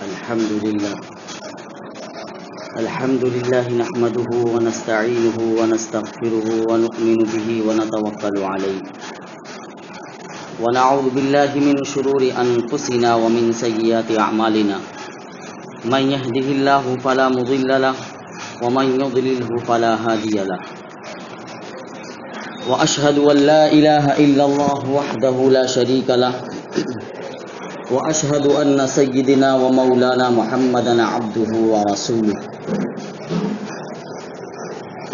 الحمد لله نحمده ونستعينه ونستغفره ونؤمن به ونتوكل عليه ونعوذ بالله من شرور أنفسنا ومن سيئات أعمالنا من يهده الله فلا مضل له ومن يضلله فلا هادي له وأشهد أن لا إله إلا الله وحده لا شريك له وأشهد أن سيدنا ومولانا محمدا عبده ورسوله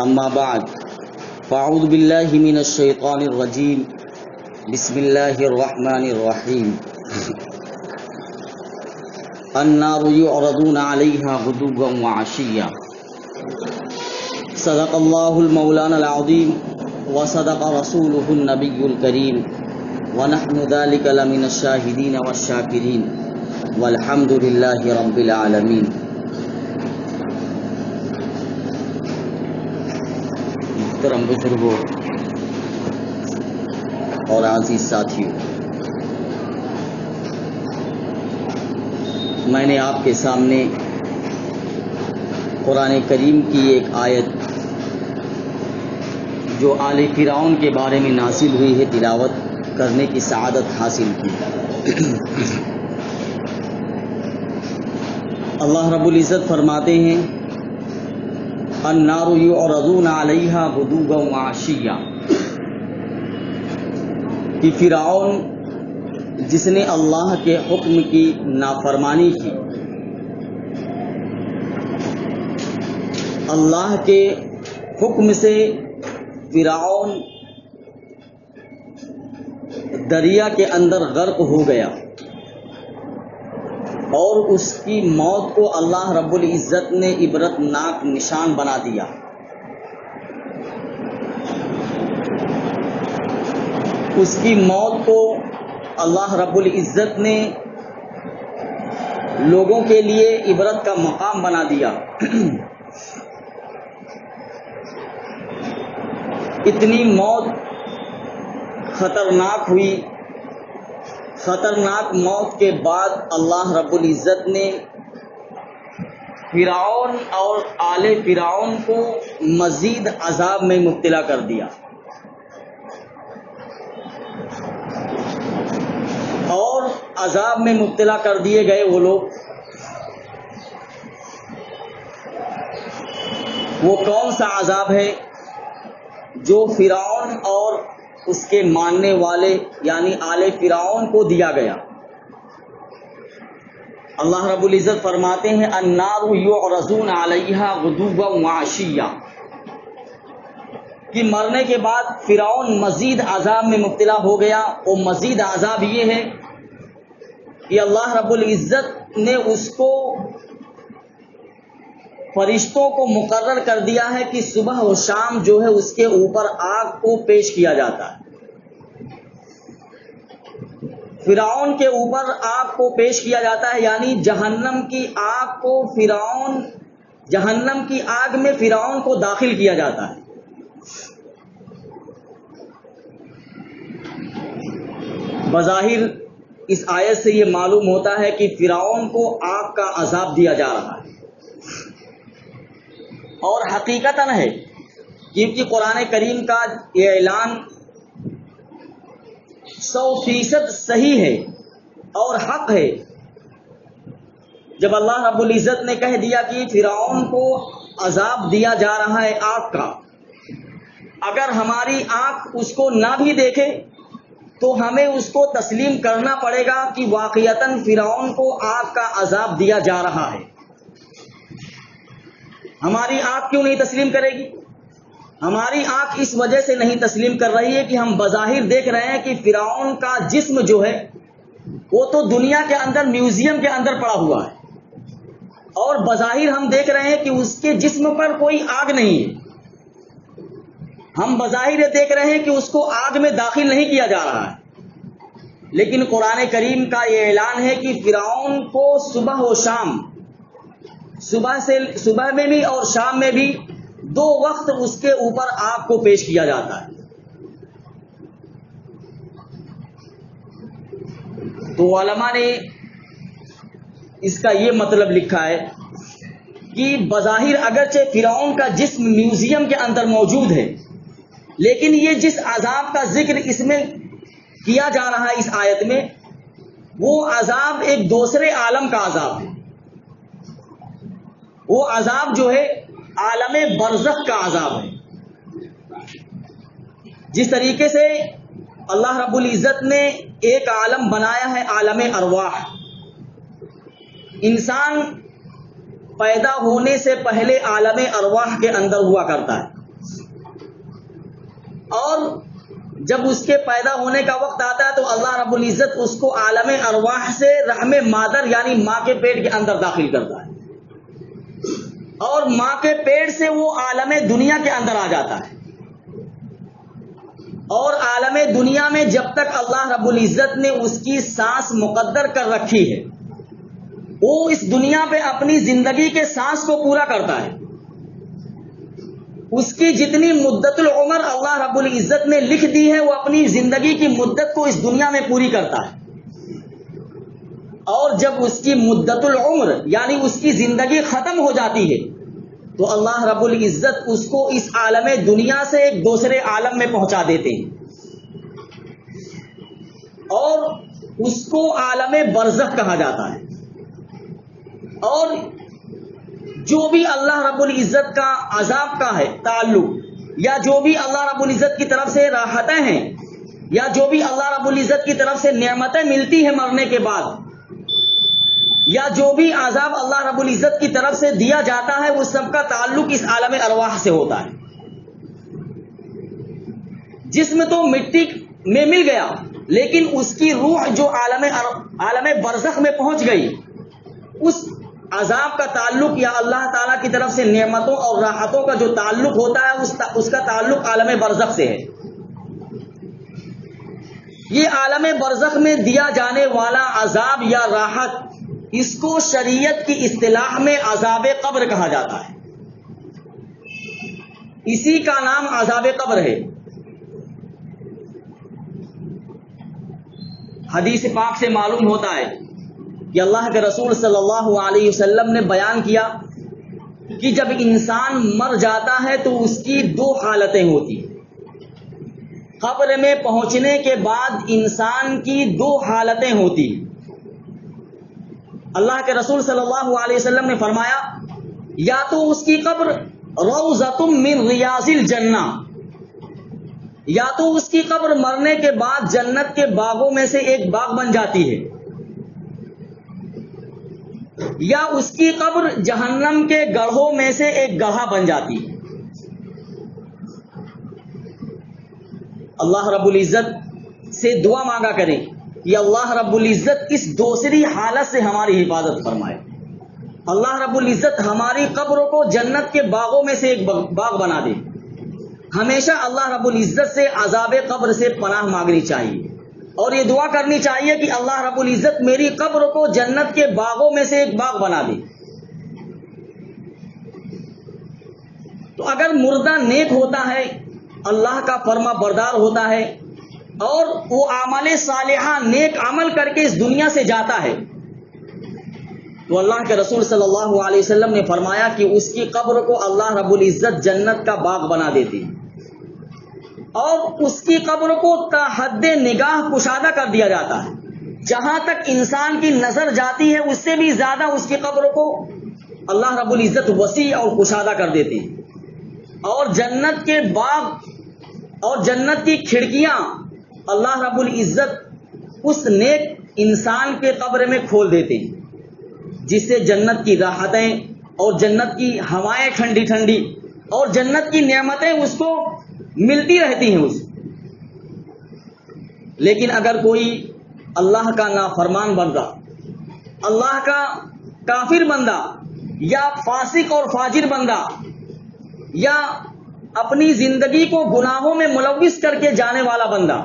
أما بعد فأعوذ بالله من الشيطان الرجيم بسم الله الرحمن الرحيم النار يعرضون عليها غدوا وعشيا صدق الله المولانا العظيم وصدق رسوله النبي الكريم ونحن ذلك لمن الشاهدين والشاكرين والحمد لله رب العالمين. محترم بزرگوں اور عزیز ساتھیوں، میں نے آپ کے سامنے قرآن کریم کی ایک آیت جو آل فرعون کے بارے میں نازل ہوئی ہے تلاوت کرنے کی سعادت حاصل کی۔ اللہ رب العزت فرماتے ہیں النار یعرضون علیہا غدوا وعشیا، کہ فرعون جس نے اللہ کے حکم کی نافرمانی کی، اللہ کے حکم سے فرعون دریا کے اندر غرق ہو گیا اور اس کی موت کو اللہ رب العزت نے عبرت ناک نشان بنا دیا۔ اس کی موت کو اللہ رب العزت نے لوگوں کے لیے عبرت کا مقام بنا دیا۔ اتنی موت خطرناک ہوئی، خطرناک موت کے بعد اللہ رب العزت نے فرعون اور آل فرعون کو مزید عذاب میں مبتلا کر دیا، اور عذاب میں مبتلا کر دیے گئے وہ لوگ، وہ کون سا عذاب ہے جو فرعون اور اس کے ماننے والے یعنی آل فرعون کو دیا گیا؟ اللہ رب العزت فرماتے ہیں النار یعرضون علیہا غدوا وعشیا، کہ مرنے کے بعد فرعون مزید عذاب میں مبتلا ہو گیا۔ اور مزید عذاب یہ ہے کہ اللہ رب العزت نے اس کو فرشتوں کو مقرر کر دیا ہے کہ صبح و شام جو ہے اس کے اوپر آگ کو پیش کیا جاتا ہے۔ فرعون کے اوپر آگ کو پیش کیا جاتا ہے، یعنی جہنم کی آگ کو جہنم کی آگ میں فرعون کو داخل کیا جاتا ہے۔ بظاہر اس آیت سے یہ معلوم ہوتا ہے کہ فرعون کو آگ کا عذاب دیا جا رہا ہے، اور حقیقتاً ہے، کیونکہ قرآن کریم کا یہ اعلان 100% صحیح ہے اور حق ہے۔ جب اللہ رب العزت نے کہہ دیا کہ فرعون کو عذاب دیا جا رہا ہے آگ کا، اگر ہماری آنکھ اس کو نہ بھی دیکھے تو ہمیں اس کو تسلیم کرنا پڑے گا کہ واقعتاً فرعون کو آگ کا عذاب دیا جا رہا ہے۔ ہماری آنکھ کیوں نہیں تسلیم کرے گی؟ ہماری آنکھ اس وجہ سے نہیں تسلیم کر رہی ہے کہ ہم بظاہر دیکھ رہے ہیں کہ فرعون کا جسم جو ہے وہ تو دنیا کے اندر میوزیم کے اندر پڑا ہوا ہے، اور بظاہر ہم دیکھ رہے ہیں کہ اس کے جسم پر کوئی آگ نہیں ہے۔ ہم بظاہر دیکھ رہے ہیں کہ اس کو آگ میں داخل نہیں کیا جا رہا ہے، لیکن قرآن کریم کا یہ اعلان ہے کہ فرعون کو صبح و شام، صبح میں بھی اور شام میں بھی 2 وقت اس کے اوپر آگ کو پیش کیا جاتا ہے۔ تو علماء نے اس کا یہ مطلب لکھا ہے کہ بظاہر اگرچہ فرعون کا جسم میوزیم کے اندر موجود ہے، لیکن یہ جس عذاب کا ذکر اس میں کیا جا رہا ہے اس آیت میں، وہ عذاب ایک دوسرے عالم کا عذاب ہے۔ وہ عذاب جو ہے عالم برزخ کا عذاب ہے۔ جس طریقے سے اللہ رب العزت نے ایک عالم بنایا ہے، عالم ارواح۔ انسان پیدا ہونے سے پہلے عالم ارواح کے اندر ہوا کرتا ہے، اور جب اس کے پیدا ہونے کا وقت آتا ہے تو اللہ رب العزت اس کو عالم ارواح سے رحم مادر یعنی ماں کے پیٹ کے اندر داخل کرتا ہے، اور ماں کے پیٹ سے وہ عالم دنیا کے اندر آ جاتا ہے۔ اور عالم دنیا میں جب تک اللہ رب العزت نے اس کی سانس مقدر کر رکھی ہے، وہ اس دنیا پہ اپنی زندگی کے سانس کو پورا کرتا ہے۔ اس کی جتنی مدت العمر اللہ رب العزت نے لکھ دی ہے، وہ اپنی زندگی کی مدت کو اس دنیا میں پوری کرتا ہے، اور جب اس کی مدت العمر یعنی اس کی زندگی ختم ہو جاتی ہے تو اللہ رب العزت اس کو اس عالم دنیا سے ایک دوسرے عالم میں پہنچا دیتے ہیں، اور اس کو عالم برزخ کہا جاتا ہے۔ اور جو بھی اللہ رب العزت کا عذاب کا ہے تعلق، یا جو بھی اللہ رب العزت کی طرف سے راحتیں ہیں، یا جو بھی اللہ رب العزت کی طرف سے نعمتیں ملتی ہیں مرنے کے بعد، یا جو بھی عذاب اللہ رب العزت کی طرف سے دیا جاتا ہے، وہ سب کا تعلق اس عالم ارواح سے ہوتا ہے۔ جسم تو مٹی میں مل گیا، لیکن اس کی روح جو عالم برزخ میں پہنچ گئی، اس عذاب کا تعلق یا اللہ تعالیٰ کی طرف سے نعمتوں اور راحتوں کا جو تعلق ہوتا ہے، اس کا تعلق عالم برزخ سے ہے۔ یہ عالم برزخ میں دیا جانے والا عذاب یا راحت، اس کو شریعت کی اصطلاح میں عذاب قبر کہا جاتا ہے۔ اسی کا نام عذاب قبر ہے۔ حدیث پاک سے معلوم ہوتا ہے کہ اللہ کے رسول صلی اللہ علیہ وسلم نے بیان کیا کہ جب انسان مر جاتا ہے تو اس کی دو حالتیں ہوتی ہیں۔ قبر میں پہنچنے کے بعد انسان کی دو حالتیں ہوتی ہیں۔ اللہ کے رسول صلی اللہ علیہ وسلم نے فرمایا، یا تو اس کی قبر روضۃ من ریاض الجنہ، یا تو اس کی قبر مرنے کے بعد جنت کے باغوں میں سے ایک باغ بن جاتی ہے، یا اس کی قبر جہنم کے گڑھوں میں سے ایک گڑھا بن جاتی ہے۔ اللہ رب العزت سے دعا مانگا کریں کہ اللہ رب العزت اس دوسری حالت سے ہماری حفاظت فرمائے۔ اللہ رب العزت ہماری قبروں کو جنت کے باغوں میں سے ایک باغ بنا دے۔ ہمیشہ اللہ رب العزت سے عذاب قبر سے پناہ مانگنی چاہیے، اور یہ دعا کرنی چاہیے کہ اللہ رب العزت میری قبر کو جنت کے باغوں میں سے ایک باغ بنا دے۔ تو اگر مردہ نیک ہوتا ہے، اللہ کا فرما بردار ہوتا ہے، اور وہ اعمال صالحہ نیک عمل کر کے اس دنیا سے جاتا ہے، تو اللہ کے رسول صلی اللہ علیہ وسلم نے فرمایا کہ اس کی قبر کو اللہ رب العزت جنت کا باغ بنا دیتے ہیں، اور اس کی قبر کو تا حد نگاہ کشادہ کر دیا جاتا ہے۔ جہاں تک انسان کی نظر جاتی ہے اس سے بھی زیادہ اس کی قبر کو اللہ رب العزت وسیع اور کشادہ کر دیتے ہیں، اور جنت کے باغ اور جنت کی کھڑکیاں اللہ رب العزت اس نیک انسان کے قبر میں کھول دیتے ہیں، جس سے جنت کی راحتیں اور جنت کی ہوائیں ٹھنڈی ٹھنڈی اور جنت کی نعمتیں اس کو ملتی رہتی ہیں اس۔ لیکن اگر کوئی اللہ کا نافرمان بندہ، اللہ کا کافر بندہ، یا فاسق اور فاجر بندہ، یا اپنی زندگی کو گناہوں میں ملوث کر کے جانے والا بندہ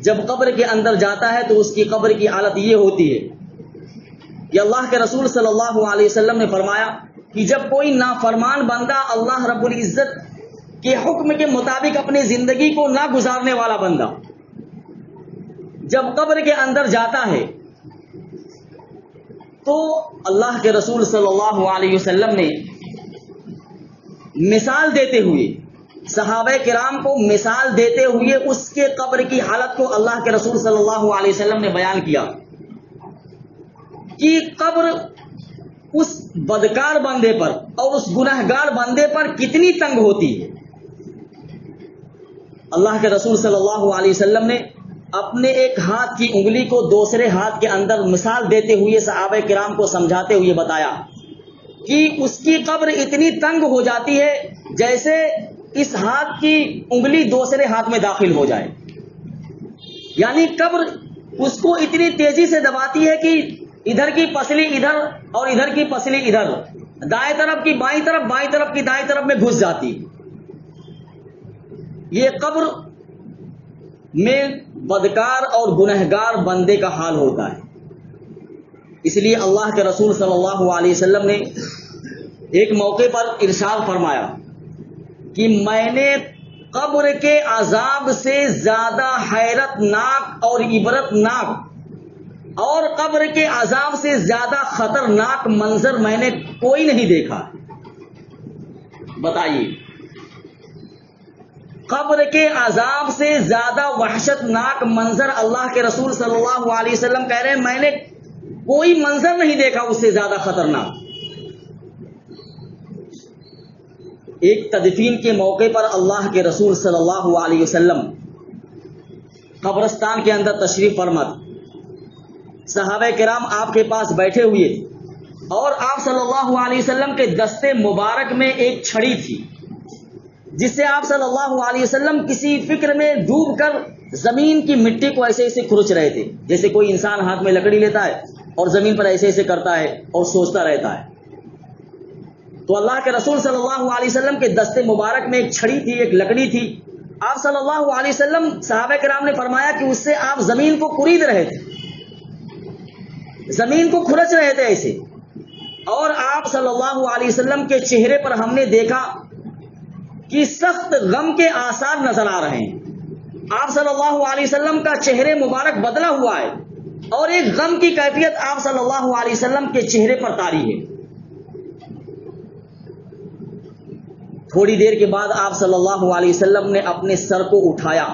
جب قبر کے اندر جاتا ہے تو اس کی قبر کی حالت یہ ہوتی ہے کہ اللہ کے رسول صلی اللہ علیہ وسلم نے فرمایا کہ جب کوئی نافرمان بندہ اللہ رب العزت کے حکم کے مطابق اپنی زندگی کو نہ گزارنے والا بندہ جب قبر کے اندر جاتا ہے تو اللہ کے رسول صلی اللہ علیہ وسلم نے مثال دیتے ہوئے صحابہ کرام کو مثال دیتے ہوئے اس کے قبر کی حالت کو اللہ کے رسول صلی اللہ علیہ وسلم نے بیان کیا کہ قبر اس بدکار بندے پر اور اس گنہگار بندے پر کتنی تنگ ہوتی ہے۔ اللہ کے رسول صلی اللہ علیہ وسلم نے اپنے ایک ہاتھ کی انگلی کو دوسرے ہاتھ کے اندر مثال دیتے ہوئے صحابہ کرام کو سمجھاتے ہوئے بتایا کہ اس کی قبر اتنی تنگ ہو جاتی ہے جیسے اس ہاتھ کی انگلی دوسرے ہاتھ میں داخل ہو جائے، یعنی قبر اس کو اتنی تیزی سے دباتی ہے کہ ادھر کی پسلی ادھر اور ادھر کی پسلی ادھر، دائیں طرف کی بائیں طرف، بائیں طرف کی دائیں طرف میں گھس جاتی۔ یہ قبر میں بدکار اور گنہگار بندے کا حال ہوتا ہے۔ اس لیے اللہ کے رسول صلی اللہ علیہ وسلم نے ایک موقع پر ارشاد فرمایا کہ میں نے قبر کے عذاب سے زیادہ حیرت ناک اور عبرت ناک اور قبر کے عذاب سے زیادہ خطرناک منظر میں نے کوئی نہیں دیکھا۔ بتائیے، قبر کے عذاب سے زیادہ وحشت ناک منظر اللہ کے رسول صلی اللہ علیہ وسلم کہہ رہے ہیں میں نے کوئی منظر نہیں دیکھا اس سے زیادہ خطرناک۔ ایک تدفین کے موقع پر اللہ کے رسول صلی اللہ علیہ وسلم قبرستان کے اندر تشریف فرما، صحابہ کرام آپ کے پاس بیٹھے ہوئے اور آپ صلی اللہ علیہ وسلم کے دستے مبارک میں ایک چھڑی تھی جس سے آپ صلی اللہ علیہ وسلم کسی فکر میں ڈوب کر زمین کی مٹی کو ایسے ایسے کھرچ رہے تھے، جیسے کوئی انسان ہاتھ میں لکڑی لیتا ہے اور زمین پر ایسے ایسے کرتا ہے اور سوچتا رہتا ہے۔ تو اللہ کے رسول صلی اللہ علیہ وسلم کے دستے مبارک میں ایک چھڑی تھی، ایک لکڑی تھی۔ آپ صلی اللہ علیہ وسلم صحابہ کرام نے فرمایا کہ اس سے آپ زمین کو کورید رہے تھے، زمین کو کھرچ رہے تھے ایسے، اور آپ صلی اللہ علیہ وسلم کے چہرے پر ہم نے دیکھا کہ سخت غم کے آثار نظر آ رہے ہیں۔ آپ صلی اللہ علیہ وسلم کا چہرے مبارک بدلا ہوا ہے اور ایک غم کی کیفیت آپ صلی اللہ علیہ وسلم کے چہرے پر طاری ہے۔ تھوڑی دیر کے بعد آپ صلی اللہ علیہ وسلم نے اپنے سر کو اٹھایا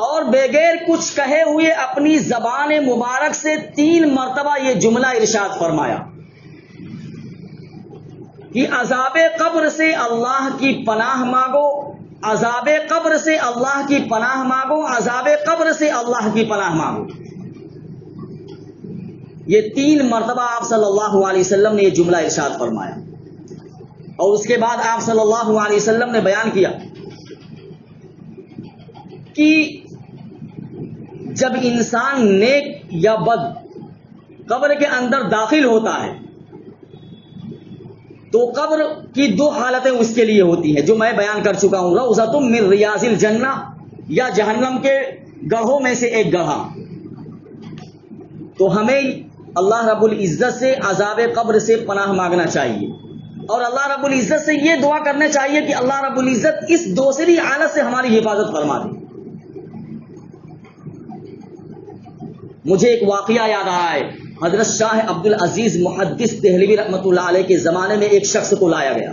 اور بغیر کچھ کہے ہوئے اپنی زبان مبارک سے 3 مرتبہ یہ جملہ ارشاد فرمایا کہ عذاب قبر سے اللہ کی پناہ مانگو، عذاب قبر سے اللہ کی پناہ مانگو، عذاب قبر سے اللہ کی پناہ مانگو۔ یہ 3 مرتبہ آپ صلی اللہ علیہ وسلم نے یہ جملہ ارشاد فرمایا، اور اس کے بعد آپ صلی اللہ علیہ وسلم نے بیان کیا کہ جب انسان نیک یا بد قبر کے اندر داخل ہوتا ہے تو قبر کی 2 حالتیں اس کے لیے ہوتی ہیں جو میں بیان کر چکا ہوں، روضۃ من ریاض الجنہ، یا جہنم کے گڑھوں میں سے ایک گڑھا۔ تو ہمیں اللہ رب العزت سے عذاب قبر سے پناہ مانگنا چاہیے اور اللہ رب العزت سے یہ دعا کرنا چاہیے کہ اللہ رب العزت اس دوسری حالت سے ہماری حفاظت فرما دے۔ مجھے ایک واقعہ یاد آ رہا ہے، حضرت شاہ عبد العزیز محدث دہلوی رحمۃ اللہ علیہ کے زمانے میں ایک شخص کو لایا گیا،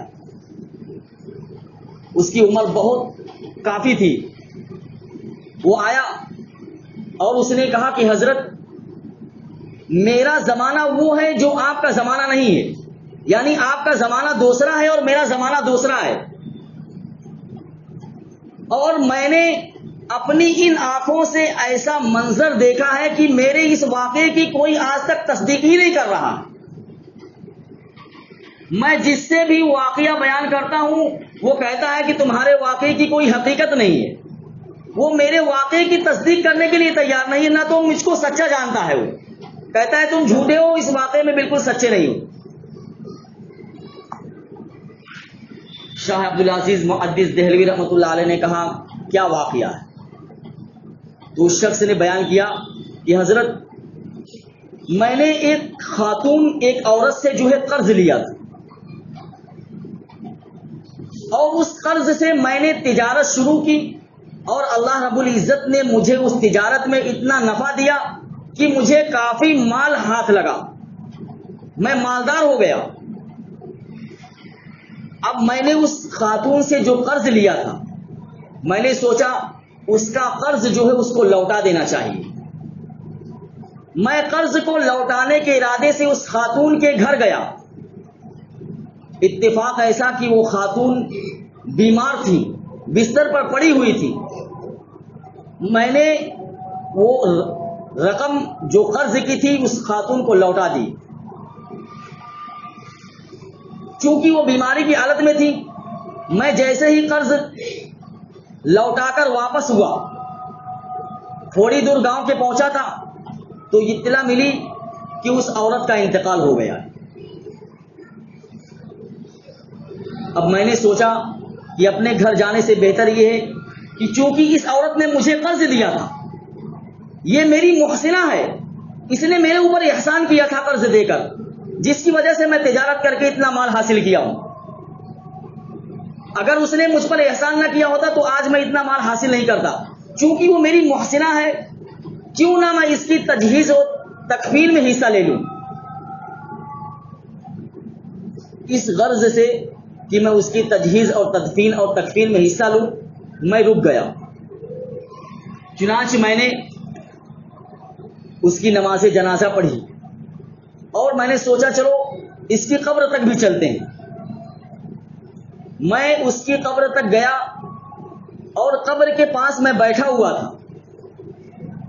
اس کی عمر بہت کافی تھی۔ وہ آیا اور اس نے کہا کہ حضرت میرا زمانہ وہ ہے جو آپ کا زمانہ نہیں ہے، یعنی آپ کا زمانہ دوسرا ہے اور میرا زمانہ دوسرا ہے، اور میں نے اپنی ان آنکھوں سے ایسا منظر دیکھا ہے کہ میرے اس واقعے کی کوئی آج تک تصدیق ہی نہیں کر رہا۔ میں جس سے بھی واقعہ بیان کرتا ہوں وہ کہتا ہے کہ تمہارے واقعے کی کوئی حقیقت نہیں ہے، وہ میرے واقعے کی تصدیق کرنے کے لیے تیار نہیں ہے، نہ تو مجھ کو سچا جانتا ہے، وہ کہتا ہے تم جھوٹے ہو، اس واقعے میں بالکل سچے نہیں ہو۔ شاہ عبد العزیز محدث دہلوی رحمۃ اللہ علیہ نے کہا کیا واقعہ ہے؟ تو اس شخص نے بیان کیا کہ حضرت میں نے ایک خاتون، ایک عورت سے جو ہے قرض لیا تھا، اور اس قرض سے میں نے تجارت شروع کی اور اللہ رب العزت نے مجھے اس تجارت میں اتنا نفع دیا کہ مجھے کافی مال ہاتھ لگا، میں مالدار ہو گیا۔ اب میں نے اس خاتون سے جو قرض لیا تھا، میں نے سوچا اس کا قرض جو ہے اس کو لوٹا دینا چاہیے۔ میں قرض کو لوٹانے کے ارادے سے اس خاتون کے گھر گیا۔ اتفاق ایسا کہ وہ خاتون بیمار تھی، بستر پر پڑی ہوئی تھی۔ میں نے وہ رقم جو قرض کی تھی اس خاتون کو لوٹا دی۔ چونکہ وہ بیماری کی حالت میں تھی، میں جیسے ہی قرض لوٹا کر واپس ہوا، تھوڑی دور گاؤں کے پہنچا تھا تو اطلاع ملی کہ اس عورت کا انتقال ہو گیا۔ اب میں نے سوچا کہ اپنے گھر جانے سے بہتر یہ ہے کہ چونکہ اس عورت نے مجھے قرض دیا تھا، یہ میری محسنہ ہے، اس نے میرے اوپر احسان کیا تھا قرض دے کر، جس کی وجہ سے میں تجارت کر کے اتنا مال حاصل کیا ہوں۔ اگر اس نے مجھ پر احسان نہ کیا ہوتا تو آج میں اتنا مال حاصل نہیں کرتا۔ چونکہ وہ میری محسنہ ہے، کیوں نہ میں اس کی تجہیز اور تکفین میں حصہ لے لوں۔ اس غرض سے کہ میں اس کی تجہیز اور تدفین اور تکفین میں حصہ لوں، میں رک گیا۔ چنانچہ میں نے اس کی نماز جنازہ پڑھی اور میں نے سوچا چلو اس کی قبر تک بھی چلتے ہیں۔ میں اس کی قبر تک گیا اور قبر کے پاس میں بیٹھا ہوا تھا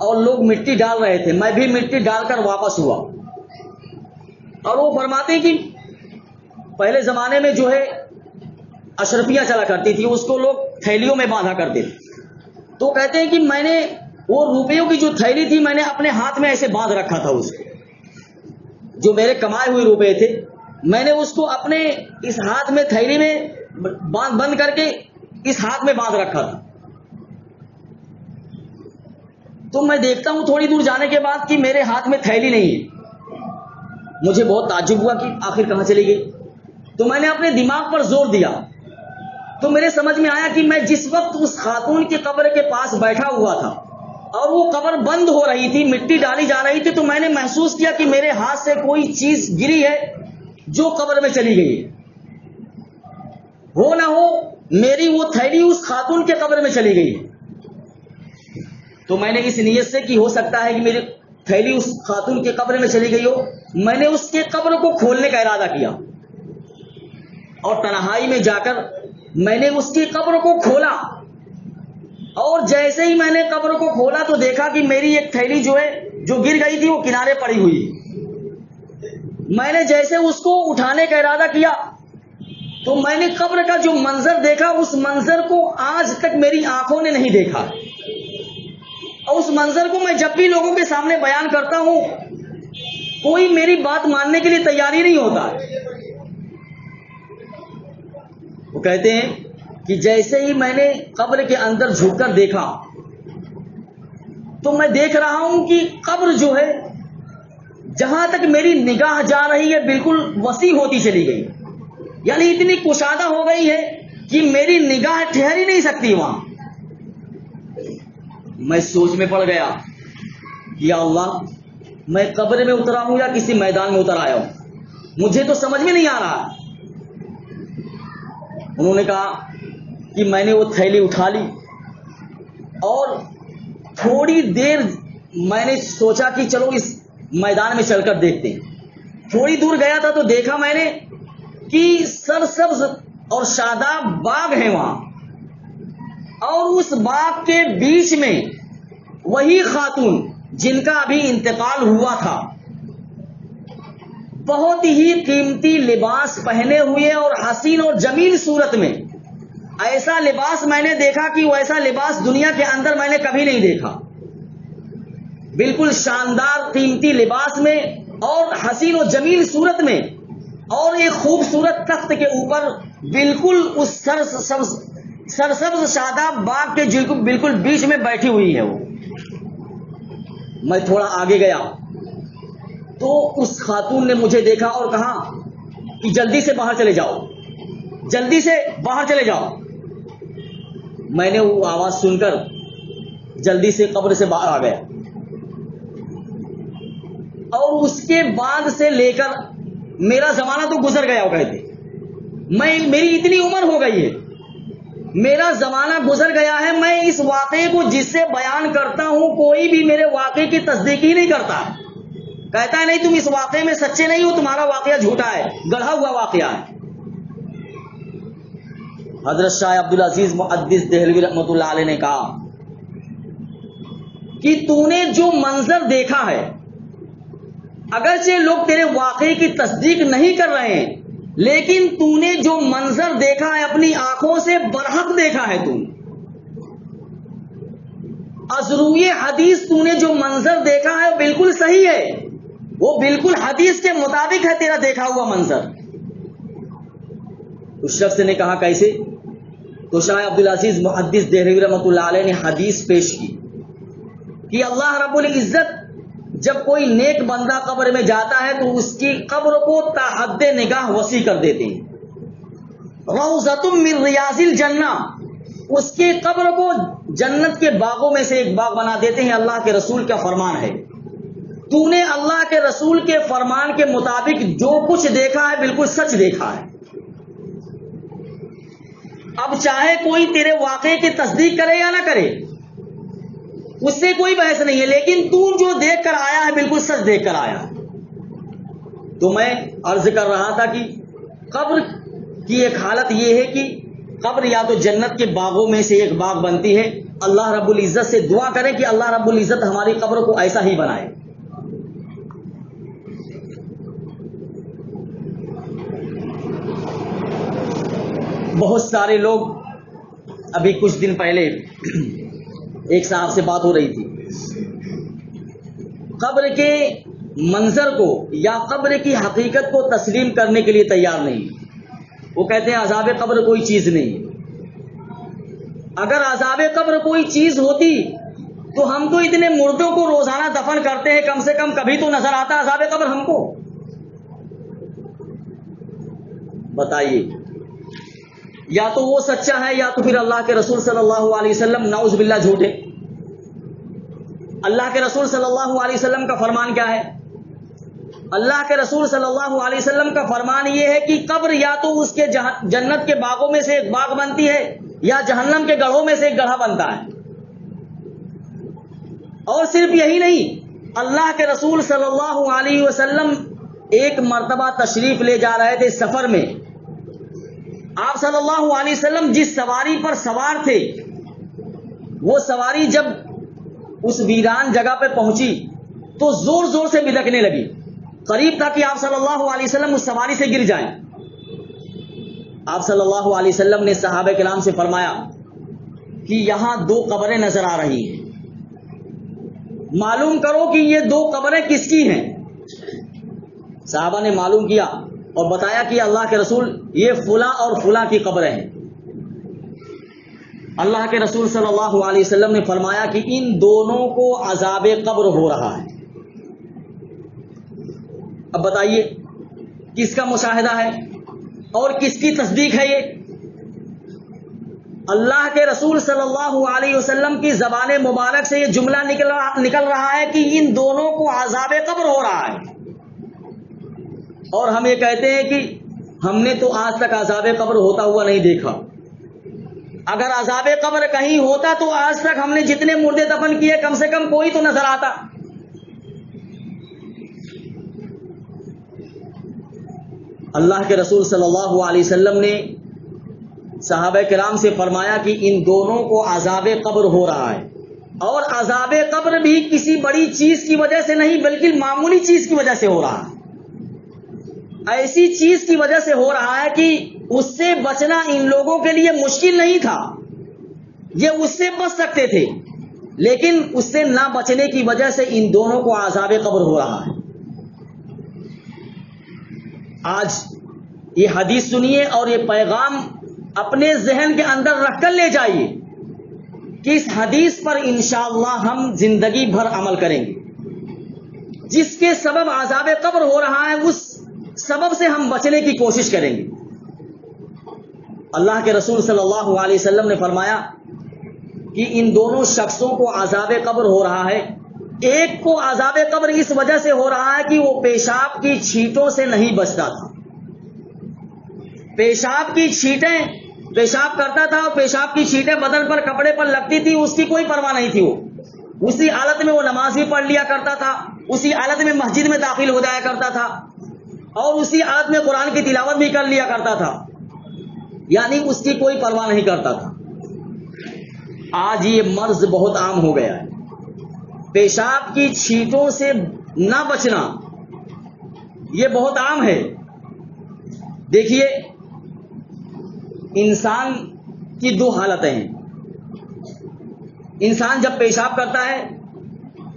اور لوگ مٹی ڈال رہے تھے، میں بھی مٹی ڈال کر واپس ہوا۔ اور وہ فرماتے ہیں کہ پہلے زمانے میں جو ہے اشرفیاں چلا کرتی تھی، اس کو لوگ تھیلیوں میں باندھا کرتے تھے۔ تو کہتے ہیں کہ میں نے وہ روپیوں کی جو تھیلی تھی میں نے اپنے ہاتھ میں ایسے باندھ رکھا تھا، اس کو جو میرے کمائے ہوئے روپے تھے میں نے اس کو اپنے اس ہاتھ میں تھیلی میں بند کر کے اس ہاتھ میں باندھ رکھا تھا۔ تو میں دیکھتا ہوں تھوڑی دور جانے کے بعد کہ میرے ہاتھ میں تھیلی نہیں ہے۔ مجھے بہت تعجب ہوا کہ آخر کہاں چلی گئی۔ تو میں نے اپنے دماغ پر زور دیا تو میرے سمجھ میں آیا کہ میں جس وقت اس خاتون کی قبر کے پاس بیٹھا ہوا تھا اور وہ قبر بند ہو رہی تھی، مٹی ڈالی جا رہی تھی، تو میں نے محسوس کیا کہ میرے ہاتھ سے کوئی چیز گری ہے جو قبر میں چلی گئی ہے۔ ہو نہ ہو میری وہ تھیلی اس خاتون کے قبر میں چلی گئی ہے۔ تو میں نے اس نیت سے کہ ہو سکتا ہے کہ میری تھیلی اس خاتون کے قبر میں چلی گئی ہو، میں نے اس کے قبر کو کھولنے کا ارادہ کیا اور تنہائی میں جا کر میں نے اس کی قبر کو کھولا۔ اور جیسے ہی میں نے قبر کو کھولا تو دیکھا کہ میری ایک تھیلی جو ہے جو گر گئی تھی وہ کنارے پڑی ہوئی۔ میں نے جیسے اس کو اٹھانے کا ارادہ کیا تو میں نے قبر کا جو منظر دیکھا، اس منظر کو آج تک میری آنکھوں نے نہیں دیکھا، اور اس منظر کو میں جب بھی لوگوں کے سامنے بیان کرتا ہوں کوئی میری بات ماننے کے لیے تیاری نہیں ہوتا۔ وہ کہتے ہیں کہ جیسے ہی میں نے قبر کے اندر جھک کر دیکھا تو میں دیکھ رہا ہوں کہ قبر جو ہے جہاں تک میری نگاہ جا رہی ہے بالکل وسیع ہوتی چلی گئی، یعنی اتنی کشادہ ہو گئی ہے کہ میری نگاہ ٹھہر ہی نہیں سکتی وہاں۔ میں سوچ میں پڑ گیا، یا اللہ میں قبر میں اترا ہوں یا کسی میدان میں اتر آیا ہوں، مجھے تو سمجھ میں نہیں آ رہا۔ انہوں نے کہا کہ میں نے وہ تھیلی اٹھا لی اور تھوڑی دیر میں نے سوچا کہ چلو اس میدان میں چل کر دیکھتے ہیں۔ تھوڑی دور گیا تھا تو دیکھا میں نے کہ سرسبز اور شاداب باغ ہیں وہاں، اور اس باغ کے بیچ میں وہی خاتون جن کا ابھی انتقال ہوا تھا، بہت ہی قیمتی لباس پہنے ہوئے اور حسین اور جمیل صورت میں۔ ایسا لباس میں نے دیکھا کہ وہ ایسا لباس دنیا کے اندر میں نے کبھی نہیں دیکھا، بالکل شاندار قیمتی لباس میں اور حسین و جمیل صورت میں، اور ایک خوبصورت تخت کے اوپر بالکل اس سرسبز شاداب باغ کے بالکل بیچ میں بیٹھی ہوئی ہے وہ۔ میں تھوڑا آگے گیا تو اس خاتون نے مجھے دیکھا اور کہا کہ جلدی سے باہر چلے جاؤ، جلدی سے باہر چلے جاؤ۔ میں نے وہ آواز سن کر جلدی سے قبر سے باہر آ گیا۔ اور اس کے بعد سے لے کر میرا زمانہ تو گزر گیا، وہ کہتے میری اتنی عمر ہو گئی ہے، میرا زمانہ گزر گیا ہے، میں اس واقعے کو جس سے بیان کرتا ہوں کوئی بھی میرے واقعے کی تصدیق ہی نہیں کرتا، کہتا ہے نہیں تم اس واقعے میں سچے نہیں ہو، تمہارا واقعہ جھوٹا ہے، گڑھا ہوا واقعہ ہے۔ حضرت شاہ عبدالعزیز محدث دہلوی رحمۃ اللہ علیہ نے کہا کہ تو نے جو منظر دیکھا ہے، اگرچہ لوگ تیرے واقعے کی تصدیق نہیں کر رہے ہیں، لیکن تو نے جو منظر دیکھا ہے اپنی آنکھوں سے برحق دیکھا ہے، تو از روئے حدیث تو نے جو منظر دیکھا ہے وہ بالکل صحیح ہے، وہ بالکل حدیث کے مطابق ہے تیرا دیکھا ہوا منظر۔ اس شخص نے کہا کیسے؟ تو شاہ عبدالعزیز محدث دہلوی رحمۃ اللہ علیہ نے حدیث پیش کی کہ اللہ رب العزت جب کوئی نیک بندہ قبر میں جاتا ہے تو اس کی قبر کو تا حد نگاہ وسیع کر دیتے ہیں، روضۃ من ریاض الجنہ، اس کی قبر کو جنت کے باغوں میں سے ایک باغ بنا دیتے ہیں۔ اللہ کے رسول کا فرمان ہے، تو نے اللہ کے رسول کے فرمان کے مطابق جو کچھ دیکھا ہے بالکل سچ دیکھا ہے۔ اب چاہے کوئی تیرے واقعے کی تصدیق کرے یا نہ کرے، اس سے کوئی بحث نہیں ہے، لیکن تو جو دیکھ کر آیا ہے بالکل سچ دیکھ کر آیا۔ تو میں عرض کر رہا تھا کہ قبر کی ایک حالت یہ ہے کہ قبر یا تو جنت کے باغوں میں سے ایک باغ بنتی ہے۔ اللہ رب العزت سے دعا کریں کہ اللہ رب العزت ہماری قبر کو ایسا ہی بنائے۔ بہت سارے لوگ، ابھی کچھ دن پہلے ایک صاحب سے بات ہو رہی تھی، قبر کے منظر کو یا قبر کی حقیقت کو تسلیم کرنے کے لیے تیار نہیں۔ وہ کہتے ہیں عذاب قبر کوئی چیز نہیں۔ اگر عذاب قبر کوئی چیز ہوتی تو ہم تو اتنے مردوں کو روزانہ دفن کرتے ہیں، کم سے کم کبھی تو نظر آتا عذاب قبر ہم کو۔ بتائیے، یا تو وہ سچا ہے یا تو پھر اللہ کے رسول صلی اللہ علیہ وسلم نعوذ باللہ جھوٹے۔ اللہ کے رسول صلی اللہ علیہ وسلم کا فرمان کیا ہے؟ اللہ کے رسول صلی اللہ علیہ وسلم کا فرمان یہ ہے کہ قبر یا تو اس کے جنت کے باغوں میں سے ایک باغ بنتی ہے یا جہنم کے گڑھوں میں سے ایک گڑھا بنتا ہے۔ اور صرف یہی نہیں، اللہ کے رسول صلی اللہ علیہ وسلم ایک مرتبہ تشریف لے جا رہے تھے سفر میں۔ آپ صلی اللہ علیہ وسلم جس سواری پر سوار تھے، وہ سواری جب اس ویران جگہ پہ پہنچی تو زور زور سے بلکنے لگی، قریب تھا کہ آپ صلی اللہ علیہ وسلم اس سواری سے گر جائیں۔ آپ صلی اللہ علیہ وسلم نے صحابہ کرام سے فرمایا کہ یہاں دو قبریں نظر آ رہی ہیں، معلوم کرو کہ یہ دو قبریں کس کی ہیں۔ صحابہ نے معلوم کیا اور بتایا کہ اللہ کے رسول یہ فلاں اور فلاں کی قبریں ہیں۔ اللہ کے رسول صلی اللہ علیہ وسلم نے فرمایا کہ ان دونوں کو عذاب قبر ہو رہا ہے۔ اب بتائیے کس کا مشاہدہ ہے اور کس کی تصدیق ہے؟ یہ اللہ کے رسول صلی اللہ علیہ وسلم کی زبان مبارک سے یہ جملہ نکل رہا ہے کہ ان دونوں کو عذاب قبر ہو رہا ہے، اور ہم یہ کہتے ہیں کہ ہم نے تو آج تک عذاب قبر ہوتا ہوا نہیں دیکھا۔ اگر عذاب قبر کہیں ہوتا تو آج تک ہم نے جتنے مردے دفن کیے کم سے کم کوئی تو نظر آتا۔ اللہ کے رسول صلی اللہ علیہ وسلم نے صحابہ کرام سے فرمایا کہ ان دونوں کو عذاب قبر ہو رہا ہے، اور عذاب قبر بھی کسی بڑی چیز کی وجہ سے نہیں بلکہ معمولی چیز کی وجہ سے ہو رہا ہے۔ ایسی چیز کی وجہ سے ہو رہا ہے کہ اس سے بچنا ان لوگوں کے لیے مشکل نہیں تھا، یہ اس سے بچ سکتے تھے، لیکن اس سے نہ بچنے کی وجہ سے ان دونوں کو عذاب قبر ہو رہا ہے۔ آج یہ حدیث سنیے اور یہ پیغام اپنے ذہن کے اندر رکھ کر لے جائیے کہ اس حدیث پر انشاءاللہ ہم زندگی بھر عمل کریں گے۔ جس کے سبب عذاب قبر ہو رہا ہے اس سبب سے ہم بچنے کی کوشش کریں گے۔ اللہ کے رسول صلی اللہ علیہ وسلم نے فرمایا کہ ان دونوں شخصوں کو عذاب قبر ہو رہا ہے، ایک کو عذاب قبر اس وجہ سے ہو رہا ہے کہ وہ پیشاب کی چھینٹوں سے نہیں بچتا تھا. پیشاب کی چھینٹیں پیشاب کرتا تھا اور پیشاب کی چھینٹیں بدن پر کپڑے پر لگتی تھی, اس کی کوئی پرواہ نہیں تھی. وہ اسی حالت میں وہ نماز بھی پڑھ لیا کرتا تھا, اسی حالت میں مسجد میں داخل ہو جایا کرتا تھا, اور اسی حالت میں قرآن کی تلاوت بھی کر لیا کرتا تھا, یعنی اس کی کوئی پرواہ نہیں کرتا تھا. آج یہ مرض بہت عام ہو گیا ہے. پیشاب کی چھینٹوں سے نہ بچنا یہ بہت عام ہے. دیکھیے, انسان کی دو حالتیں ہیں. انسان جب پیشاب کرتا ہے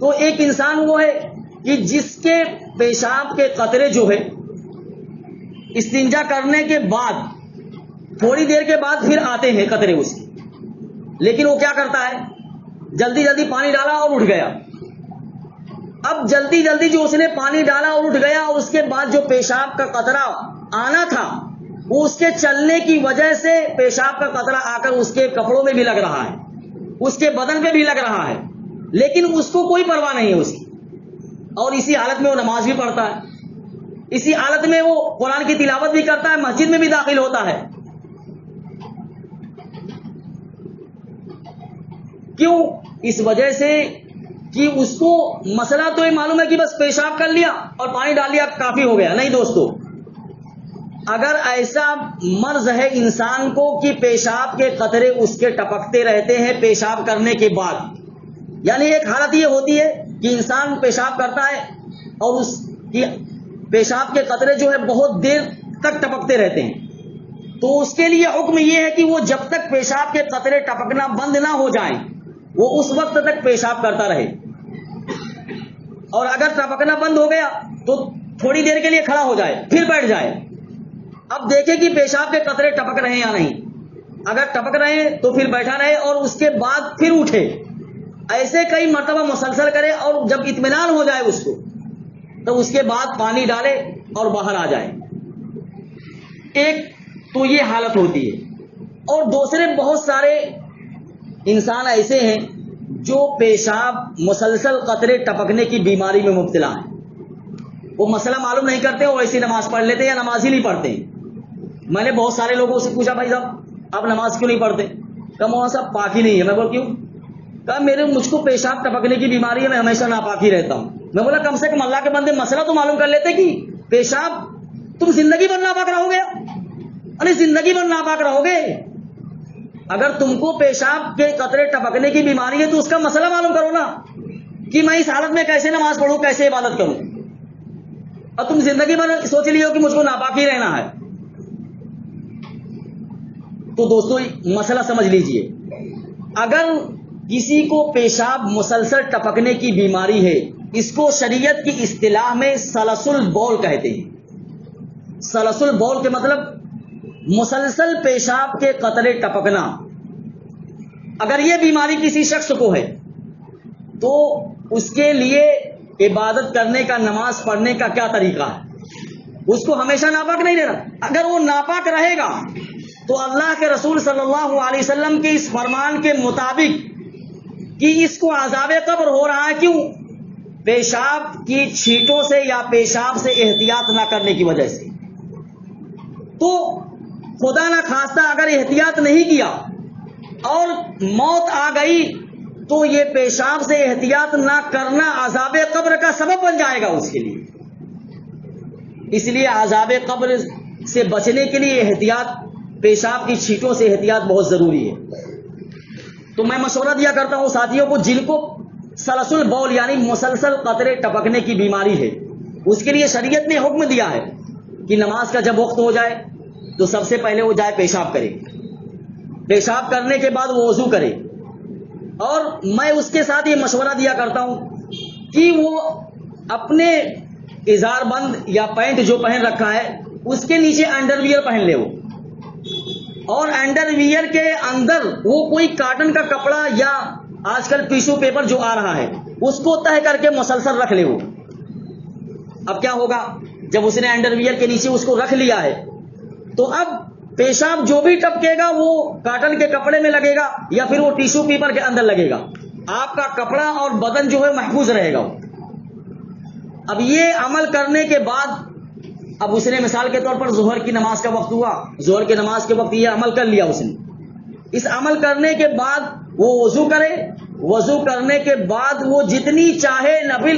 تو ایک انسان وہ ہے کہ جس کے پیشاب کے قطرے جو ہے استنجا کرنے کے بعد تھوڑی دیر کے بعد پھر آتے ہیں قطرے اس کے, لیکن وہ کیا کرتا ہے, جلدی جلدی پانی ڈالا اور اٹھ گیا. اب جلدی جلدی جو اس نے پانی ڈالا اور اٹھ گیا, اور اس کے بعد جو پیشاب کا قطرہ آنا تھا وہ اس کے چلنے کی وجہ سے پیشاب کا قطرہ آ کر اس کے کپڑوں میں بھی لگ رہا ہے, اس کے بدن پہ بھی لگ رہا ہے, لیکن اس کو کوئی پرواہ نہیں ہے اس کی. اور اسی حالت میں وہ نماز بھی پڑھتا ہے, اسی حالت میں وہ قرآن کی تلاوت بھی کرتا ہے, مسجد میں بھی داخل ہوتا ہے. کیوں؟ اس وجہ سے کہ اس کو مسئلہ تو یہ معلوم ہے کہ بس پیشاب کر لیا اور پانی ڈال لیا کافی ہو گیا. نہیں دوستو, اگر ایسا مرض ہے انسان کو کہ پیشاب کے قطرے اس کے ٹپکتے رہتے ہیں پیشاب کرنے کے بعد, یعنی ایک حالت یہ ہوتی ہے کہ انسان پیشاب کرتا ہے اور اس کی پیشاب کے قطرے جو ہے بہت دیر تک ٹپکتے رہتے ہیں, تو اس کے لیے حکم یہ ہے کہ وہ جب تک پیشاب کے قطرے ٹپکنا بند نہ ہو جائیں وہ اس وقت تک پیشاب کرتا رہے, اور اگر ٹپکنا بند ہو گیا تو تھوڑی دیر کے لیے کھڑا ہو جائے, پھر بیٹھ جائے. اب دیکھیں کہ پیشاب کے قطرے ٹپک رہے ہیں یا نہیں. اگر ٹپک رہے ہیں تو پھر بیٹھا رہے اور اس کے بعد پھر اٹھے. ایسے کئی مرتبہ مسلسل کرے, اور جب اطمینان ہو جائے اس کو تو اس کے بعد پانی ڈالے اور باہر آ جائے. ایک تو یہ حالت ہوتی ہے. اور دوسرے بہت سارے انسان ایسے ہیں جو پیشاب مسلسل قطرے ٹپکنے کی بیماری میں مبتلا ہیں. وہ مسئلہ معلوم نہیں کرتے, وہ ایسی نماز پڑھ لیتے یا نماز ہی نہیں پڑھتے. میں نے بہت سارے لوگوں سے پوچھا, بھائی صاحب آپ نماز کیوں نہیں پڑھتے؟ کہا مولانا صاحب پاکی نہیں ہے. میں بول کیوں؟ کہا مجھ کو پیشاب ٹپکنے کی بیماری ہے, میں ہمیشہ ناپاکی رہتا ہوں. میں بولا کم سے کم اللہ کے بندے مسئلہ تو معلوم کر لیتے کہ پیشاب تم زندگی بھر ناپاک رہو گے. ارے زندگی بھر ناپاک رہو گے؟ اگر تم کو پیشاب کے قطرے ٹپکنے کی بیماری ہے تو اس کا مسئلہ معلوم کرو نا, کہ میں اس حالت میں کیسے نماز پڑھوں, کیسے عبادت کروں. اور تم زندگی بھر سوچ لیے ہو کہ مجھ کو ناپاک ہی رہنا ہے. تو دوستو مسئلہ سمجھ لیجئے, اگر کسی کو پیشاب مسلسل ٹپکنے کی بیماری ہے, اس کو شریعت کی اصطلاح میں سلسل بول کہتے ہیں. سلسل بول کے مطلب مسلسل پیشاب کے قطرے ٹپکنا. اگر یہ بیماری کسی شخص کو ہے تو اس کے لیے عبادت کرنے کا, نماز پڑھنے کا کیا طریقہ ہے؟ اس کو ہمیشہ ناپاک نہیں رہنا. اگر وہ ناپاک رہے گا تو اللہ کے رسول صلی اللہ علیہ وسلم کے اس فرمان کے مطابق کہ اس کو عذاب قبر ہو رہا ہے, کیوں؟ پیشاب کی چھینٹوں سے یا پیشاب سے احتیاط نہ کرنے کی وجہ سے. تو خدا نہ خواستہ اگر احتیاط نہیں کیا اور موت آ گئی تو یہ پیشاب سے احتیاط نہ کرنا عذاب قبر کا سبب بن جائے گا اس کے لیے. اس لیے عذاب قبر سے بچنے کے لیے احتیاط, پیشاب کی چھینٹوں سے احتیاط بہت ضروری ہے. تو میں مشورہ دیا کرتا ہوں ساتھیوں کو جن کو سلسل بول یعنی مسلسل قطرے ٹپکنے کی بیماری ہے, اس کے لیے شریعت نے حکم دیا ہے کہ نماز کا جب وقت ہو جائے تو سب سے پہلے وہ جائے پیشاب کرے, پیشاب کرنے کے بعد وہ وضو کرے. اور میں اس کے ساتھ یہ مشورہ دیا کرتا ہوں کہ وہ اپنے ازار بند یا پینٹ جو پہن رکھا ہے اس کے نیچے انڈر ویئر پہن لے وہ, اور انڈر ویئر کے اندر وہ کوئی کاٹن کا کپڑا یا آج کل ٹیشو پیپر جو آ رہا ہے اس کو تہ کر کے مسلسل رکھ لے وہ. اب کیا ہوگا, جب اس نے انڈر ویئر کے نیچے اس کو رکھ لیا ہے تو اب پیشاب جو بھی ٹپکے گا وہ کاٹن کے کپڑے میں لگے گا یا پھر وہ ٹیشو پیپر کے اندر لگے گا, آپ کا کپڑا اور بدن جو ہے محفوظ رہے گا. اب یہ عمل کرنے کے بعد اب اس نے مثال کے طور پر ظہر کی نماز کا وقت ہوا, ظہر کی نماز کے وقت یہ عمل کر لیا اس نے. اس عمل کرنے کے بعد وہ وضو کرے, وضو کرنے کے بعد وہ جتنی چاہے نفل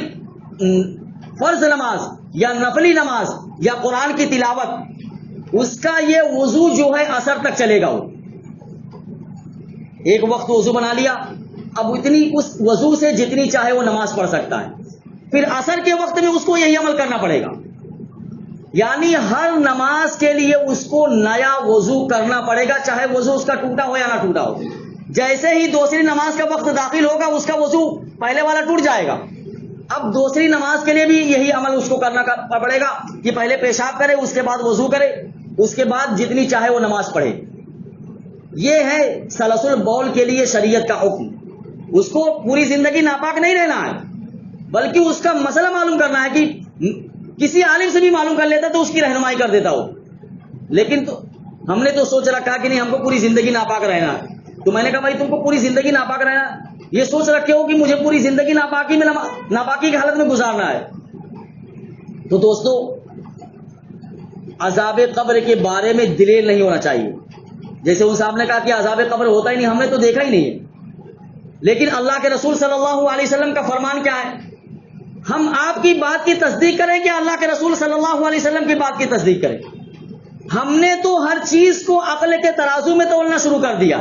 فرض نماز یا نفلی نماز یا قرآن کی تلاوت, اس کا یہ وضو جو ہے اثر تک چلے گا. وہ ایک وقت وضو بنا لیا, اب اتنی اس وضو سے جتنی چاہے وہ نماز پڑھ سکتا ہے. پھر اثر کے وقت میں اس کو یہی عمل کرنا پڑے گا, یعنی ہر نماز کے لیے اس کو نیا وضو کرنا پڑے گا, چاہے وضو اس کا ٹوٹا ہو یا نہ ٹوٹا ہو. جیسے ہی دوسری نماز کا وقت داخل ہوگا اس کا وضو پہلے والا ٹوٹ جائے گا. اب دوسری نماز کے لیے بھی یہی عمل اس کو کرنا پڑے گا کہ پہلے پیشاب کرے, اس کے بعد وضو کرے, اس کے بعد جتنی چاہے وہ نماز پڑھے. یہ ہے سلسل بول کے لیے شریعت کا حکم. اس کو پوری زندگی ناپاک نہیں رہنا ہے, بلکہ اس کا مسئلہ معلوم کرنا ہے کہ کسی عالم سے بھی معلوم کر لیتا تو اس کی رہنمائی کر دیتا ہو. لیکن تو ہم نے تو سوچ رکھا کہ نہیں ہم کو پوری زندگی ناپاک رہنا ہے. تو میں نے کہا بھائی تم کو پوری زندگی ناپاک رہنا ہے, یہ سوچ رکھے ہو کہ مجھے پوری زندگی ناپاکی کی حالت میں گزارنا ہے. تو دوستو عذاب قبر کے بارے میں دلیل نہیں ہونا چاہیے. جیسے ان صاحب نے کہا کہ عذاب قبر ہوتا ہی نہیں, ہم نے تو دیکھا ہی نہیں ہے. لیکن اللہ کے رسول صلی اللہ علیہ وسلم کا فرمان کیا ہے؟ ہم آپ کی بات کی تصدیق کریں کہ اللہ کے رسول صلی اللہ علیہ وسلم کی بات کی تصدیق کریں؟ ہم نے تو ہر چیز کو عقل کے ترازو میں تولنا شروع کر دیا.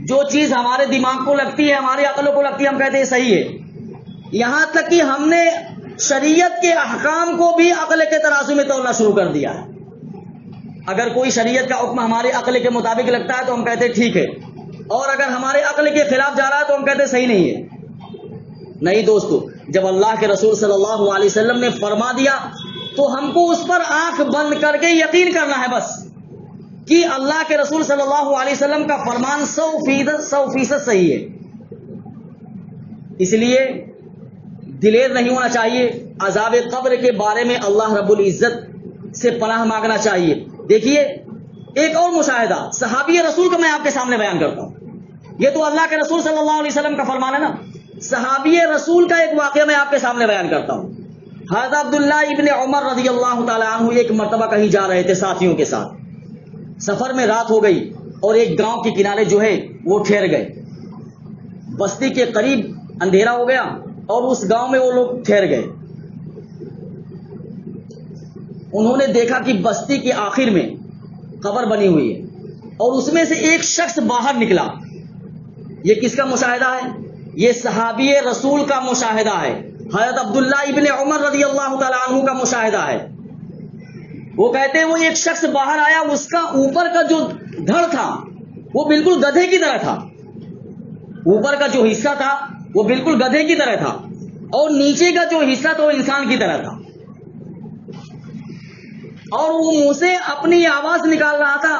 جو چیز ہمارے دماغ کو لگتی ہے, ہماری عقل کو لگتی ہے, ہم کہتے ہیں صحیح ہے. یہاں تک کہ ہم نے شریعت کے احکام کو بھی عقل کے ترازو میں تولنا شروع کر دیا ہے. اگر کوئی شریعت کا حکم ہمارے عقل کے مطابق لگتا ہے تو ہم کہتے ہیں ٹھیک ہے, اور اگر ہمارے عقل کے خلاف جا رہا ہے تو ہم کہتے ہیں صحیح نہیں ہے. نہیں دوستو, جب اللہ کے رسول صلی اللہ علیہ وسلم نے فرما دیا تو ہم کو اس پر آنکھ بند کر کے یقین کرنا ہے بس کہ اللہ کے رسول صلی اللہ علیہ وسلم کا فرمان 100% صحیح ہے. اس لیے دلیر نہیں ہونا چاہیے. عذاب قبر کے بارے میں اللہ رب العزت سے پناہ مانگنا چاہیے. دیکھیے ایک اور مشاہدہ صحابی رسول کا میں آپ کے سامنے بیان کرتا ہوں. یہ تو اللہ کے رسول صلی اللہ علیہ وسلم کا فرمان ہے نا. صحابی رسول کا ایک واقعہ میں آپ کے سامنے بیان کرتا ہوں. حضرت عبداللہ ابن عمر رضی اللہ تعالی عنہ ایک مرتبہ کہیں جا رہے تھے ساتھیوں کے ساتھ. سفر میں رات ہو گئی اور ایک گاؤں کے کنارے جو ہے وہ ٹھہر گئے. بستی کے قریب اندھیرا ہو گیا اور اس گاؤں میں وہ لوگ ٹھہر گئے. انہوں نے دیکھا کہ بستی کے آخر میں قبر بنی ہوئی ہے اور اس میں سے ایک شخص باہر نکلا. یہ کس کا مشاہدہ ہے؟ یہ صحابی رسول کا مشاہدہ ہے. حضرت عبداللہ ابن عمر رضی اللہ تعالی عنہ کا مشاہدہ ہے. وہ کہتے ہیں وہ ایک شخص باہر آیا, اس کا اوپر کا جو دھڑ تھا وہ بالکل گدھے کی طرح تھا. اوپر کا جو حصہ تھا وہ بالکل گدھے کی طرح تھا اور نیچے کا جو حصہ تھا وہ انسان کی طرح تھا. اور وہ منہ سے اپنی آواز نکال رہا تھا,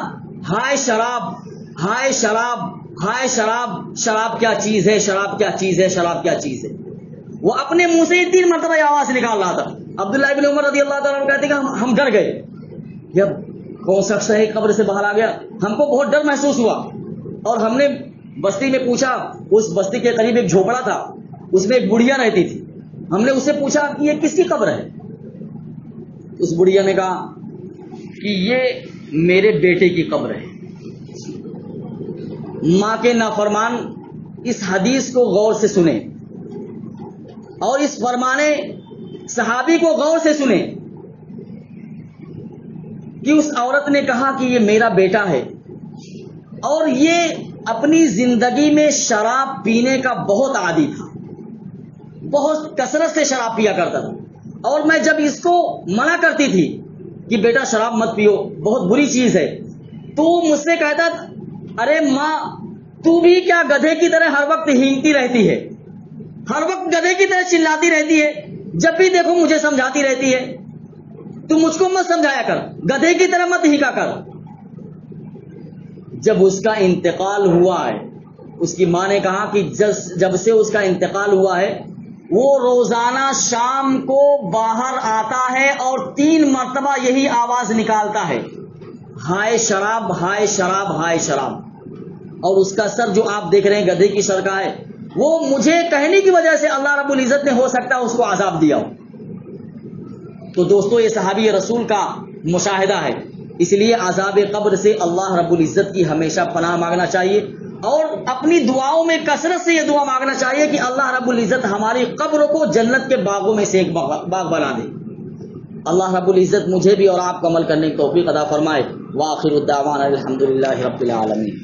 ہائے شراب, ہائے شراب, ہائے شراب, شراب کیا چیز ہے, شراب کیا چیز ہے, شراب کیا چیز ہے. وہ اپنے منہ سے 3 مرتبہ آواز نکال رہا تھا. عبداللہ ابن عمر رضی اللہ تعالیٰ عنہ کہتے ہیں کہ ہم ڈر گئے. جب کون شخص ہے قبر سے باہر آ گیا, ہم کو بہت ڈر محسوس ہوا اور ہم نے بستی میں پوچھا. اس بستی کے قریب ایک جھوپڑا تھا, اس میں ایک بڑھیا رہتی تھی. ہم نے اس سے پوچھا کہ یہ کس کی قبر ہے؟ اس بڑھیا نے کہا کہ یہ میرے بیٹے کی قبر ہے. ماں کے نافرمان اس حدیث کو غور سے سنیں اور اس فرمانے صحابی کو غور سے سنیں کہ اس عورت نے کہا کہ یہ میرا بیٹا ہے اور یہ اپنی زندگی میں شراب پینے کا بہت عادی تھا, بہت کثرت سے شراب پیا کرتا تھا. اور میں جب اس کو منع کرتی تھی کہ بیٹا شراب مت پیو, بہت بری چیز ہے, تو مجھ سے کہتا ارے ماں تو بھی کیا گدھے کی طرح ہر وقت ہینگتی رہتی ہے, ہر وقت گدھے کی طرح چلاتی رہتی ہے, جب بھی دیکھو مجھے سمجھاتی رہتی ہے, تو مجھ کو مت سمجھایا کر, گدھے کی طرح مت ہینکا کر. جب اس کا انتقال ہوا ہے, اس کی ماں نے کہا کہ جب سے اس کا انتقال ہوا ہے وہ روزانہ شام کو باہر آتا ہے اور 3 مرتبہ یہی آواز نکالتا ہے, ہائے شراب, ہائے شراب, ہائے شراب. اور اس کا سر جو آپ دیکھ رہے ہیں گدھے کی سر کا ہے, وہ مجھے کہنے کی وجہ سے اللہ رب العزت نے ہو سکتا ہے اس کو عذاب دیا ہو. تو دوستو یہ صحابی رسول کا مشاہدہ ہے. اس لیے عذاب قبر سے اللہ رب العزت کی ہمیشہ پناہ مانگنا چاہیے اور اپنی دعاؤں میں کثرت سے یہ دعا مانگنا چاہیے کہ اللہ رب العزت ہماری قبر کو جنت کے باغوں میں سے ایک باغ بنا دے. اللہ رب العزت مجھے بھی اور آپ کو عمل کرنے کی توفیق عطا فرمائے. وآخر الدعوانا الحمدللہ رب العالمین.